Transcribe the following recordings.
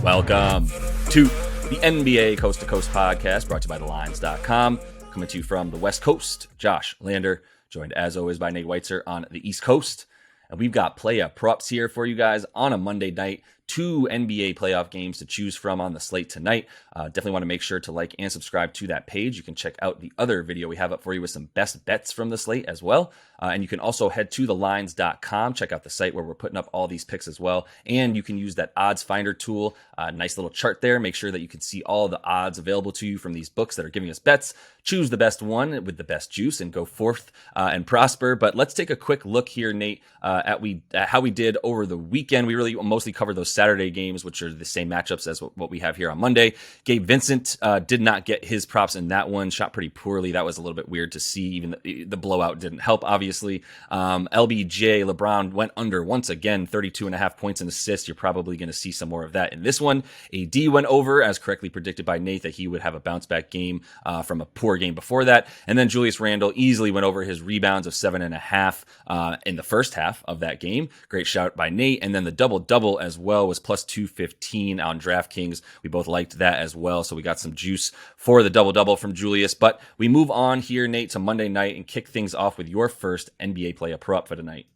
Welcome to the NBA Coast to Coast podcast brought to you by thelines.com. Coming to you from the West Coast, Josh Lander, joined as always by Nate Weitzer on the East Coast. And we've got playoff props here for you guys on a Monday night. 2 NBA playoff games to choose from on the slate tonight. Definitely want to make sure to like and subscribe to that page. You can check out the other video we have up for you with some best bets from the slate as well. And you can also head to thelines.com, check out the site where we're putting up all these picks as well. And you can use that odds finder tool. Nice little chart there. Make sure that you can see all the odds available to you from these books that are giving us bets. Choose the best one with the best juice and go forth and prosper. But let's take a quick look here, Nate, at how we did over the weekend. We really mostly covered those Saturday games, which are the same matchups as what we have here on Monday. Gabe Vincent did not get his props in that one. Shot pretty poorly. That was a little bit weird to see. Even the blowout didn't help, obviously. LBJ, LeBron went under once again, 32.5 points and assists. You're probably going to see some more of that in this one. AD went over, as correctly predicted by Nate, that he would have a bounce back game from a poor game before that. And then Julius Randle easily went over his rebounds of 7.5 in the first half of that game. Great shout by Nate. And then the double-double as well was plus 215 on DraftKings. We both liked that as well. So we got some juice for the double-double from Julius. But we move on here, Nate, to Monday night and kick things off with your first NBA player prop for tonight.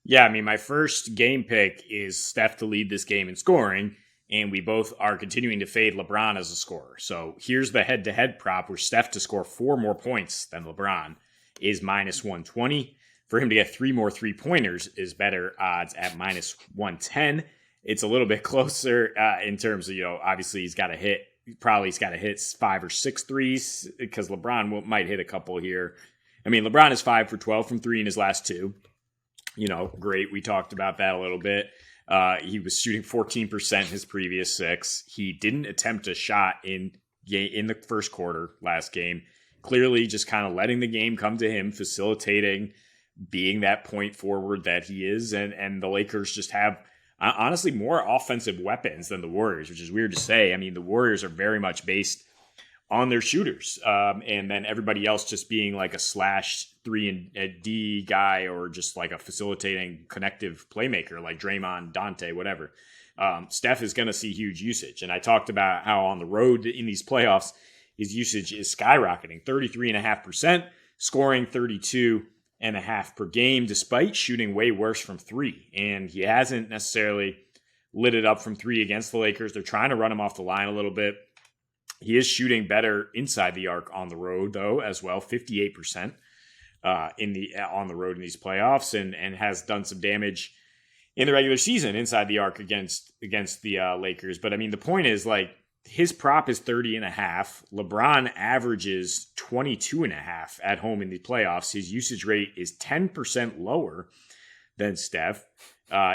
Yeah, I mean, my first game pick is Steph to lead this game in scoring. And we both are continuing to fade LeBron as a scorer. So here's the head-to-head prop where Steph to score 4 more points than LeBron is minus 120. For him to get 3 more three-pointers is better odds at minus 110. It's a little bit closer in terms of, obviously he's got to hit 5 or 6 threes because LeBron might hit a couple here. I mean, LeBron is 5 for 12 from 3 in his last 2. Great. We talked about that a little bit. He was shooting 14% his previous 6. He didn't attempt a shot in the first quarter last game. Clearly just kind of letting the game come to him, facilitating, being that point forward that he is. And the Lakers just have, honestly, more offensive weapons than the Warriors, which is weird to say. I mean, the Warriors are very much based on their shooters. And then everybody else just being like a slash 3 and D guy or just like a facilitating connective playmaker like Draymond, Dante, whatever. Steph is going to see huge usage. And I talked about how on the road in these playoffs, his usage is skyrocketing, 33.5%, scoring 32.5 per game, despite shooting way worse from 3. And he hasn't necessarily lit it up from 3 against the Lakers. They're trying to run him off the line a little bit. He is shooting better inside the arc on the road, though, as well, 58% on the road in these playoffs, and has done some damage in the regular season inside the arc against the Lakers. But I mean, the point is, like, his prop is 30.5. LeBron averages 22.5 at home in the playoffs. His usage rate is 10% lower than Steph.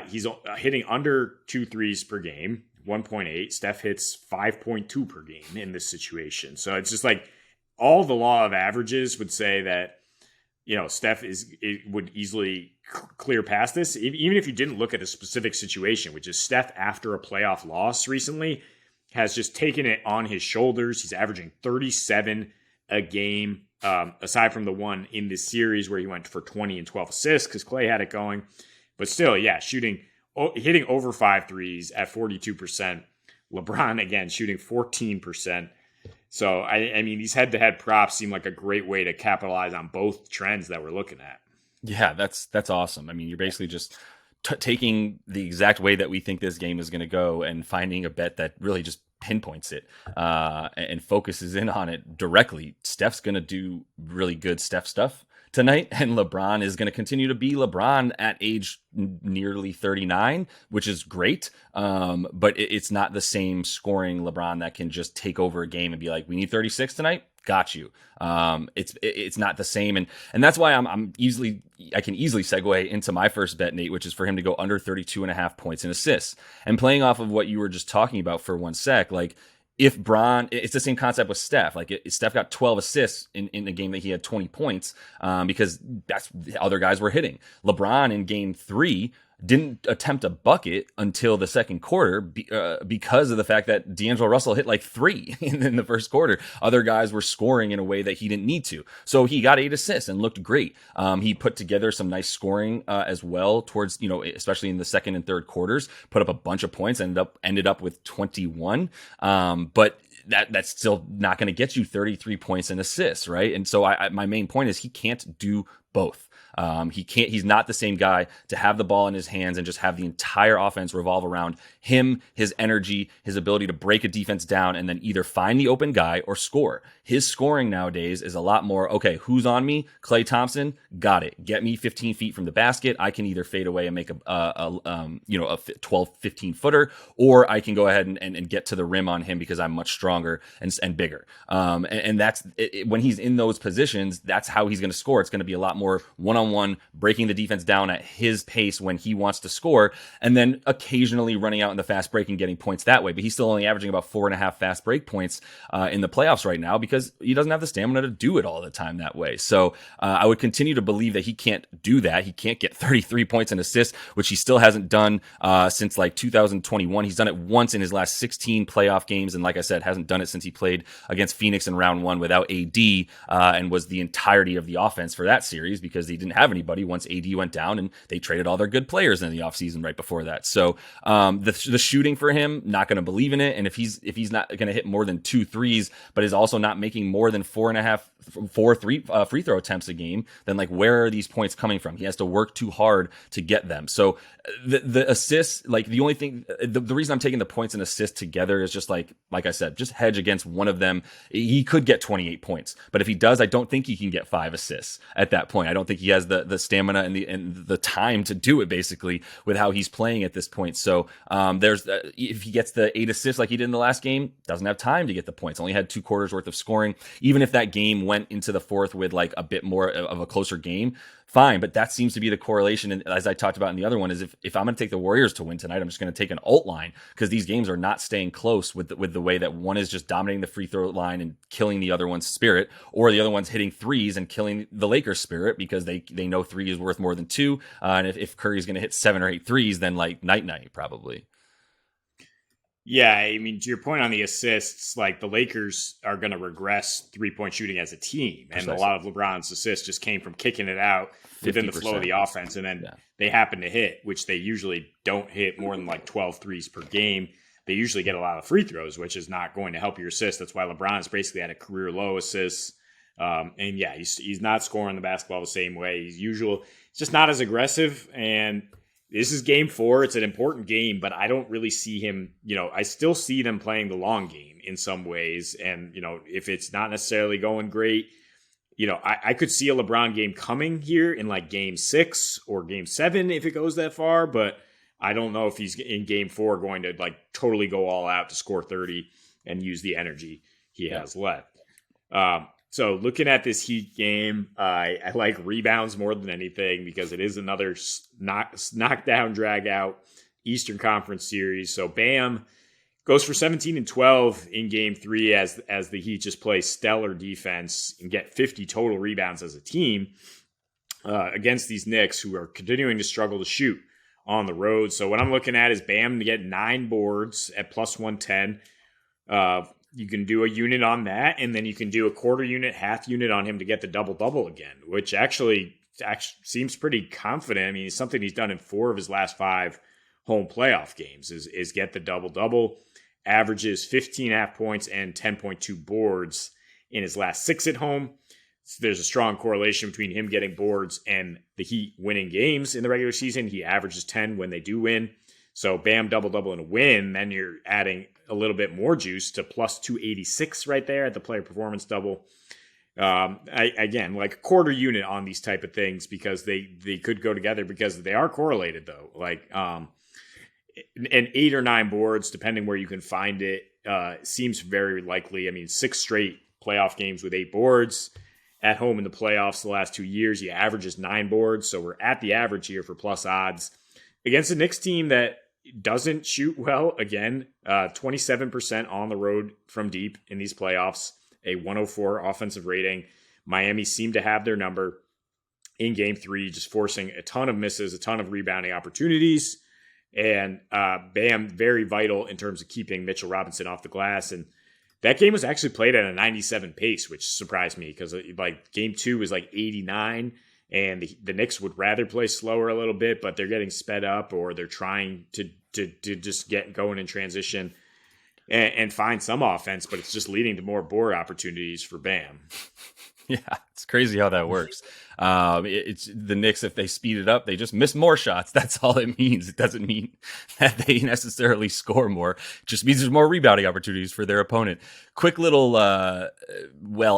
He's hitting under 2 threes per game. 1.8. Steph hits 5.2 per game in this situation. So it's just like all the law of averages would say that, Steph would easily clear past this. Even if you didn't look at a specific situation, which is Steph after a playoff loss recently has just taken it on his shoulders. He's averaging 37 a game, aside from the one in this series where he went for 20 and 12 assists because Clay had it going. But still, yeah, hitting over 5 threes at 42%. LeBron, again, shooting 14%. So, I mean, these head-to-head props seem like a great way to capitalize on both trends that we're looking at. Yeah, that's awesome. I mean, you're basically just taking the exact way that we think this game is going to go and finding a bet that really just pinpoints it and focuses in on it directly. Steph's going to do really good Steph stuff tonight, and LeBron is going to continue to be LeBron at age nearly 39, which is great. But it's not the same scoring LeBron that can just take over a game and be like, we need 36 tonight. Got you. It's not the same. And that's why I can easily segue into my first bet, Nate, which is for him to go under 32.5 points and assists. And playing off of what you were just talking about for one sec, like, if Bron, it's the same concept with Steph. Like, Steph got 12 assists in a game that he had 20 points because that's the other guys were hitting. LeBron in game 3 didn't attempt a bucket until the second quarter because of the fact that D'Angelo Russell hit like 3 in the first quarter. Other guys were scoring in a way that he didn't need to. So he got 8 assists and looked great. He put together some nice scoring as well towards, especially in the second and third quarters, put up a bunch of points, ended up with 21. But that's still not going to get you 33 points and assists, right? And so my main point is he can't do both. He's not the same guy to have the ball in his hands and just have the entire offense revolve around him, his energy, his ability to break a defense down and then either find the open guy or score. His scoring nowadays is a lot more, okay, who's on me? Klay Thompson, got it. Get me 15 feet from the basket. I can either fade away and make a 12, 15 footer, or I can go ahead and get to the rim on him because I'm much stronger and bigger. And that's when he's in those positions, that's how he's going to score. It's going to be a lot more one-on-one, breaking the defense down at his pace when he wants to score, and then occasionally running out in the fast break and getting points that way. But he's still only averaging about 4.5 fast break points in the playoffs right now because he doesn't have the stamina to do it all the time that way. So I would continue to believe that he can't do that. He can't get 33 points and assists, which he still hasn't done since like 2021. He's done it once in his last 16 playoff games, and like I said, hasn't done it since he played against Phoenix in round 1 without AD and was the entirety of the offense for that series because he didn't have anybody once AD went down, and they traded all their good players in the offseason right before that. So the shooting for him, not going to believe in it. And if he's not going to hit more than 2 threes, but is also not making more than 4 free throw attempts a game, then like where are these points coming from? He has to work too hard to get them. So the assists, like the only thing, the reason I'm taking the points and assists together is just like I said, just hedge against one of them. He could get 28 points, but if he does, I don't think he can get 5 assists at that point. I don't think he has the stamina and the time to do it basically with how he's playing at this point. So if he gets the 8 assists like he did in the last game, doesn't have time to get the points. Only had 2 quarters worth of scoring. Even if that game went into the fourth with like a bit more of a closer game, fine. But that seems to be the correlation. And as I talked about in the other one, is if I'm going to take the Warriors to win tonight, I'm just going to take an alt line because these games are not staying close with the way that one is just dominating the free throw line and killing the other one's spirit, or the other one's hitting threes and killing the Lakers' spirit because they know 3 is worth more than 2. And if Curry's going to hit 7 or 8 threes, then like night probably. Yeah, I mean, to your point on the assists, like the Lakers are going to regress 3-point shooting as a team. Precisely. And a lot of LeBron's assists just came from kicking it out within the flow of the offense. And then they happen to hit, which they usually don't hit more than like 12 threes per game. They usually get a lot of free throws, which is not going to help your assists. That's why LeBron's basically at a career low assists. And yeah, he's not scoring the basketball the same way. He's just not as aggressive. And this is game 4. It's an important game, but I don't really see him, I still see them playing the long game in some ways. And, if it's not necessarily going great, I could see a LeBron game coming here in like game 6 or game 7 if it goes that far, but I don't know if he's in game 4 going to like totally go all out to score 30 and use the energy he has left. So looking at this Heat game, I like rebounds more than anything because it is another knockdown, drag out Eastern Conference series. So Bam goes for 17 and 12 in game 3 as the Heat just play stellar defense and get 50 total rebounds as a team against these Knicks who are continuing to struggle to shoot on the road. So what I'm looking at is Bam to get 9 boards at plus 110. You can do a unit on that, and then you can do a quarter unit, half unit on him to get the double-double again, which actually seems pretty confident. I mean, it's something he's done in 4 of his last 5 home playoff games is get the double-double. Averages 15.5 points and 10.2 boards in his last 6 at home. So there's a strong correlation between him getting boards and the Heat winning games in the regular season. He averages 10 when they do win. So Bam double-double in a win, then you're adding a little bit more juice to plus 286 right there at the player performance double. Again, like a quarter unit on these type of things because they could go together because they are correlated though. Like and 8 or 9 boards, depending where you can find it, seems very likely. I mean, 6 straight playoff games with 8 boards at home in the playoffs the last 2 years. He averages 9 boards, so we're at the average here for plus odds against a Knicks team that doesn't shoot well. Again, 27% on the road from deep in these playoffs, a 104 offensive rating. Miami seemed to have their number. in game 3, just forcing a ton of misses, a ton of rebounding opportunities. And Bam, very vital in terms of keeping Mitchell Robinson off the glass. And that game was actually played at a 97 pace, which surprised me because like game 2 was like 89, and the Knicks would rather play slower a little bit, but they're getting sped up, or they're trying to just get going in transition and find some offense, but it's just leading to more board opportunities for Bam. Yeah, it's crazy how that works. It's the Knicks, if they speed it up, they just miss more shots. That's all it means. It doesn't mean that they necessarily score more. It just means there's more rebounding opportunities for their opponent. Quick little,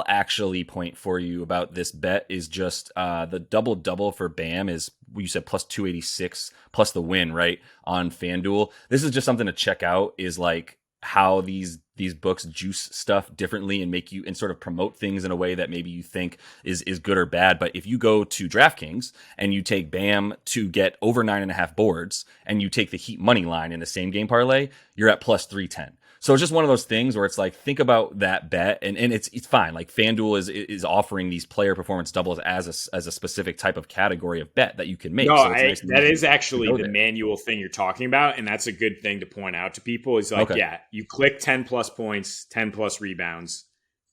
actually point for you about this bet is just the double-double for Bam is, you said plus 286 plus the win, right, on FanDuel. This is just something to check out, is like how these books juice stuff differently and make you and sort of promote things in a way that maybe you think is good or bad. But if you go to DraftKings and you take Bam to get over 9.5 boards, and you take the Heat money line in the same game parlay, you're at plus 310. So it's just one of those things where it's like, think about that bet, and it's fine. Like FanDuel is offering these player performance doubles as a specific type of category of bet that you can make. No, so nice that is actually the manual thing you're talking about, and that's a good thing to point out to people. Is like, yeah, you click 10 plus points, 10 plus rebounds,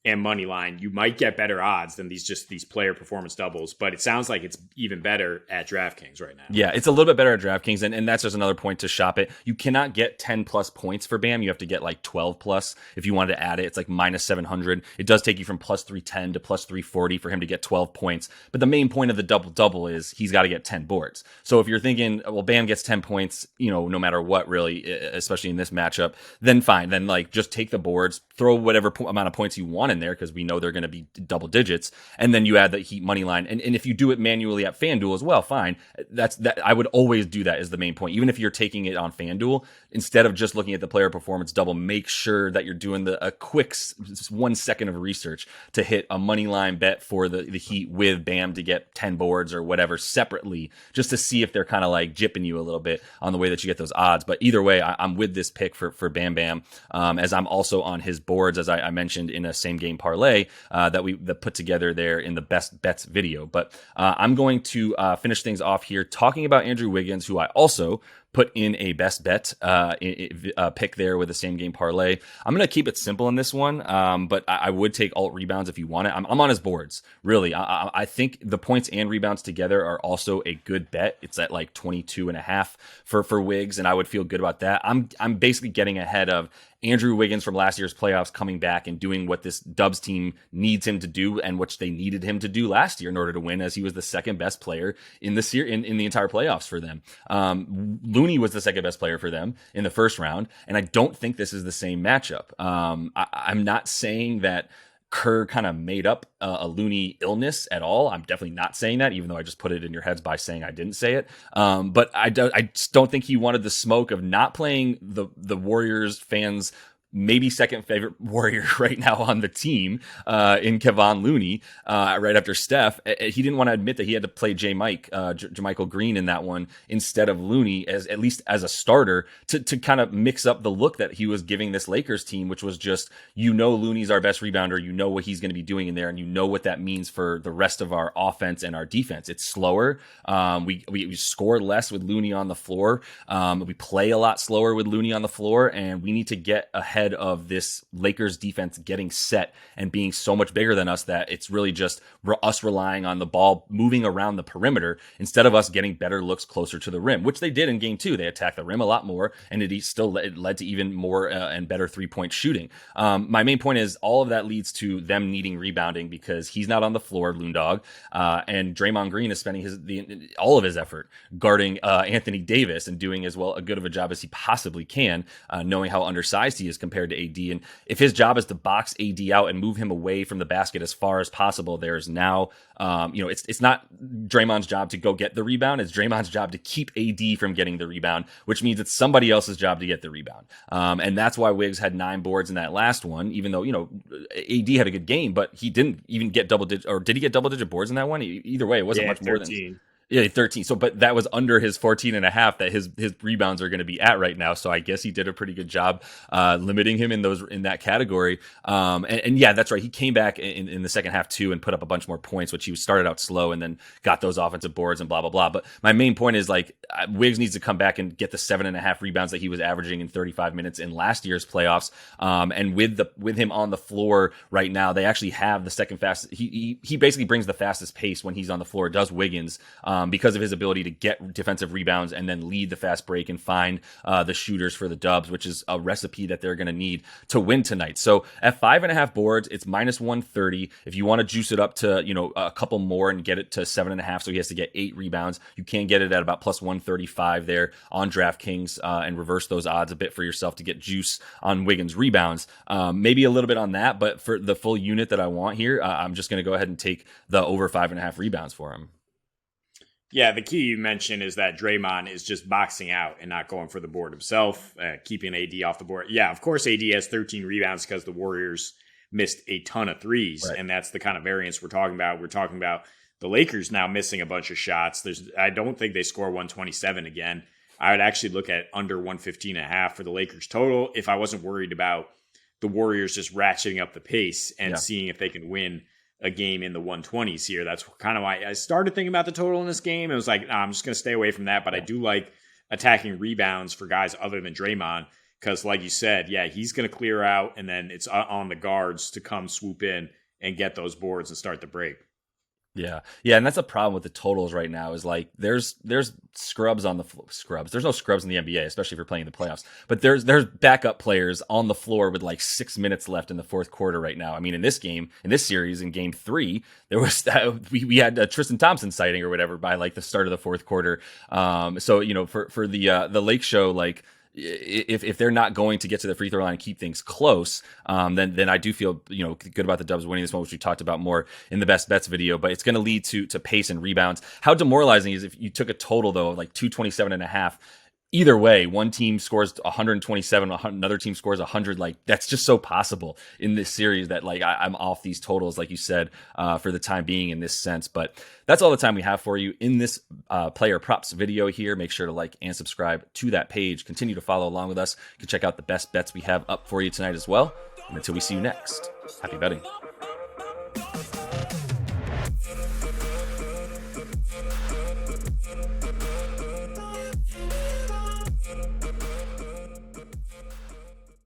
and money line, you might get better odds than these player performance doubles, but it sounds like it's even better at DraftKings right now. Yeah, it's a little bit better at DraftKings, and that's just another point to shop it. You cannot get 10 plus points for Bam. You have to get like 12 plus. If you wanted to add it, it's like minus 700. It does take you from plus 310 to plus 340 for him to get 12 points. But the main point of the double-double is he's got to get 10 boards. So if you're thinking, well, Bam gets 10 points, no matter what, really, especially in this matchup, then fine. Then like just take the boards, throw whatever amount of points you want in there, because we know they're going to be double digits, and then you add the Heat money line. And if you do it manually at FanDuel as well, fine. That I would always do that, is the main point. Even if you're taking it on FanDuel, instead of just looking at the player performance double, make sure that you're doing a quick 1 second of research to hit a money line bet for the Heat with Bam to get 10 boards or whatever separately, just to see if they're kind of like jipping you a little bit on the way that you get those odds. But either way, I'm with this pick for Bam Bam, as I'm also on his boards, as I mentioned in a same game parlay that put together there in the best bets video. But I'm going to finish things off here talking about Andrew Wiggins, who I also put in a best bet pick there with the same game parlay. I'm going to keep it simple in this one, but I would take alt rebounds if you want it. I'm on his boards, really. I think the points and rebounds together are also a good bet. It's at like 22.5 for Wiggs, and I would feel good about that. I'm basically getting ahead of Andrew Wiggins from last year's playoffs coming back and doing what this Dubs team needs him to do, and which they needed him to do last year in order to win, as he was the second best player in the entire playoffs for them. Looney was the second best player for them in the first round, and I don't think this is the same matchup. I'm not saying that Kerr kind of made up a Looney illness at all. I'm definitely not saying that, even though I just put it in your heads by saying I didn't say it. But I just don't think he wanted the smoke of not playing the Warriors fans' maybe second favorite Warrior right now on the team in Kevon Looney right after Steph. He didn't want to admit that he had to play Jermichael Green in that one instead of Looney, at least as a starter, to kind of mix up the look that he was giving this Lakers team, which was just, Looney's our best rebounder, what he's going to be doing in there, and what that means for the rest of our offense and our defense. It's slower. We score less with Looney on the floor. We play a lot slower with Looney on the floor, and we need to get ahead of this Lakers defense getting set and being so much bigger than us that it's really just us relying on the ball moving around the perimeter instead of us getting better looks closer to the rim, which they did in game 2. They attacked the rim a lot more, and it led to even more and better 3-point shooting. My main point is all of that leads to them needing rebounding because he's not on the floor, Loondog, and Draymond Green is spending all of his effort guarding Anthony Davis and doing as well a good of a job as he possibly can, knowing how undersized he is compared to AD. And if his job is to box AD out and move him away from the basket as far as possible, there's now, it's not Draymond's job to go get the rebound. It's Draymond's job to keep AD from getting the rebound, which means it's somebody else's job to get the rebound. And that's why Wiggs had 9 boards in that last one, even though, AD had a good game, but he didn't even get double digit, or did he get double digit boards in that one? Either way, it wasn't much more than Yeah, 13. So, but that was under his 14 and a half that his rebounds are going to be at right now. So I guess he did a pretty good job limiting him in that category. And yeah, that's right. He came back in the second half too and put up a bunch more points, which he started out slow and then got those offensive boards and blah, blah, blah. But my main point is like Wiggs needs to come back and get the 7.5 rebounds that he was averaging in 35 minutes in last year's playoffs. And with him on the floor right now, they actually have the second fastest. He basically brings the fastest pace when he's on the floor. Does Wiggins. Because of his ability to get defensive rebounds and then lead the fast break and find the shooters for the Dubs, which is a recipe that they're going to need to win tonight. So at 5.5 boards, it's minus 130. If you want to juice it up to, a couple more and get it to 7.5, so he has to get 8 rebounds, you can get it at about plus 135 there on DraftKings and reverse those odds a bit for yourself to get juice on Wiggins rebounds. Maybe a little bit on that, but for the full unit that I want here, I'm just going to go ahead and take the over 5.5 rebounds for him. Yeah, the key you mentioned is that Draymond is just boxing out and not going for the board himself, keeping AD off the board. Yeah, of course, AD has 13 rebounds because the Warriors missed a ton of threes, right. And that's the kind of variance we're talking about. We're talking about the Lakers now missing a bunch of shots. I don't think they score 127 again. I would actually look at under 115.5 for the Lakers total if I wasn't worried about the Warriors just ratcheting up the pace and seeing if they can win a game in the 120s here. That's kind of why I started thinking about the total in this game. It was like, I'm just going to stay away from that. But I do like attacking rebounds for guys other than Draymond because, like you said, yeah, he's going to clear out and then it's on the guards to come swoop in and get those boards and start the break. Yeah, and that's a problem with the totals right now. Is like there's scrubs on the scrubs. There's no scrubs in the NBA, especially if you're playing in the playoffs. But there's backup players on the floor with like 6 minutes left in the fourth quarter right now. I mean, in this series, in Game 3, there was we had Tristan Thompson sighting or whatever by like the start of the fourth quarter. So for the Lake Show, like. If they're not going to get to the free throw line and keep things close, then I do feel good about the Dubs winning this one, which we talked about more in the best bets video. But it's going to lead to pace and rebounds. How demoralizing is if you took a total though of like 227.5. Either way, one team scores 127, another team scores 100. Like that's just so possible in this series that like I'm off these totals, like you said, for the time being in this sense. But that's all the time we have for you in this player props video here. Make sure to like and subscribe to that page. Continue to follow along with us. You can check out the best bets we have up for you tonight as well. And until we see you next, happy betting.